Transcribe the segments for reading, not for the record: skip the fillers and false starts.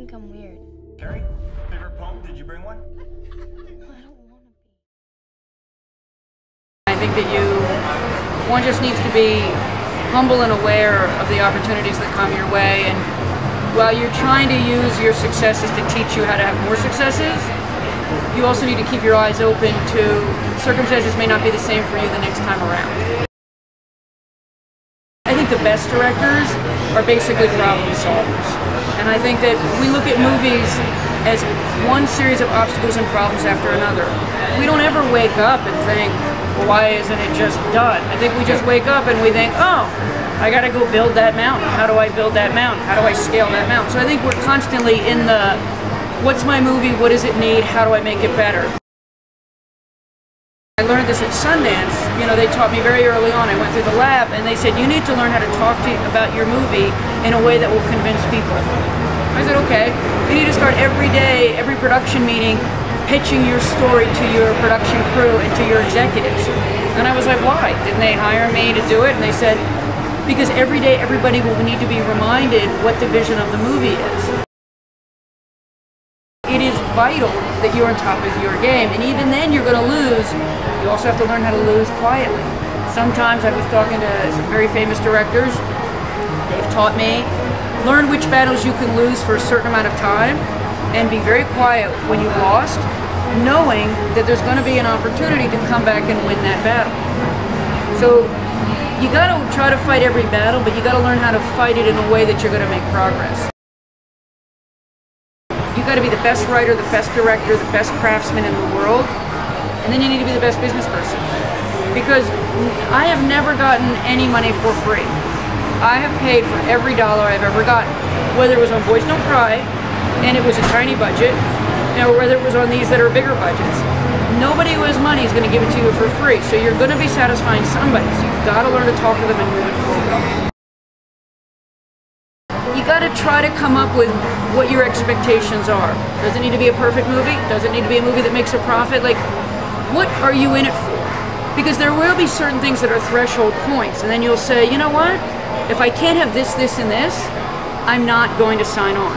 think I'm weird. Carrie, favorite poem? Did you bring one? I don't want to be. I think that one just needs to be humble and aware of the opportunities that come your way, and while you're trying to use your successes to teach you how to have more successes, you also need to keep your eyes open to circumstances may not be the same for you the next time around. I think the best directors are basically problem solvers. And I think that we look at movies as one series of obstacles and problems after another. We don't ever wake up and think, well, why isn't it just done? I think we just wake up and we think, oh, I gotta go build that mountain. How do I build that mountain? How do I scale that mountain? So I think we're constantly in the, what's my movie? What does it need? How do I make it better? I learned this at Sundance. You know, they taught me very early on. I went through the lab and they said, you need to learn how to talk about your movie in a way that will convince people. I said, okay. You need to start every day, every production meeting, pitching your story to your production crew and to your executives. And I was like, why? Didn't they hire me to do it? And they said, because every day everybody will need to be reminded what the vision of the movie is. It is vital that you're on top of your game, and even then you're going to lose. You also have to learn how to lose quietly. Sometimes I was talking to some very famous directors. They've taught me, learn which battles you can lose for a certain amount of time and be very quiet when you've lost, knowing that there's going to be an opportunity to come back and win that battle. So you got to try to fight every battle, but you got to learn how to fight it in a way that you're going to make progress. You got to be the best writer, the best director, the best craftsman in the world, and then you need to be the best business person. Because I have never gotten any money for free. I have paid for every dollar I've ever gotten, whether it was on Boys Don't Cry, and it was a tiny budget, or whether it was on these that are bigger budgets. Nobody who has money is going to give it to you for free, so you're going to be satisfying somebody, so you've got to learn to talk to them and move it forward. You got to try to come up with what your expectations are. Does it need to be a perfect movie? Does it need to be a movie that makes a profit? Like, what are you in it for? Because there will be certain things that are threshold points, and then you'll say, you know what? If I can't have this, this, and this, I'm not going to sign on.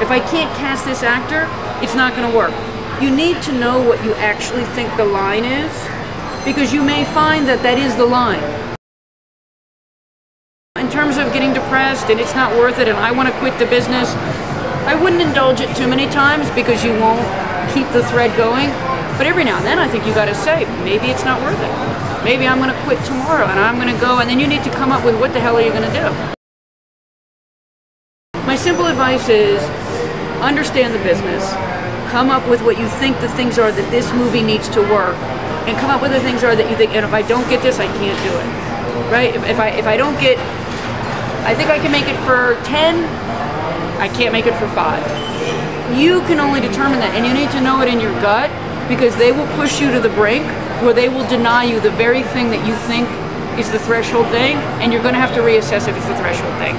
If I can't cast this actor, it's not going to work. You need to know what you actually think the line is, because you may find that that is the line. In terms of getting depressed and it's not worth it and I want to quit the business, I wouldn't indulge it too many times because you won't keep the thread going. But every now and then I think you got to say, maybe it's not worth it. Maybe I'm going to quit tomorrow and I'm going to go, and then you need to come up with what the hell are you going to do. My simple advice is understand the business, come up with what you think the things are that this movie needs to work, and come up with the things are that you think, and if I don't get this, I can't do it. Right? If I don't get, I think I can make it for 10, I can't make it for 5. You can only determine that, and you need to know it in your gut, because they will push you to the brink where they will deny you the very thing that you think is the threshold thing, and you're going to have to reassess if it's the threshold thing.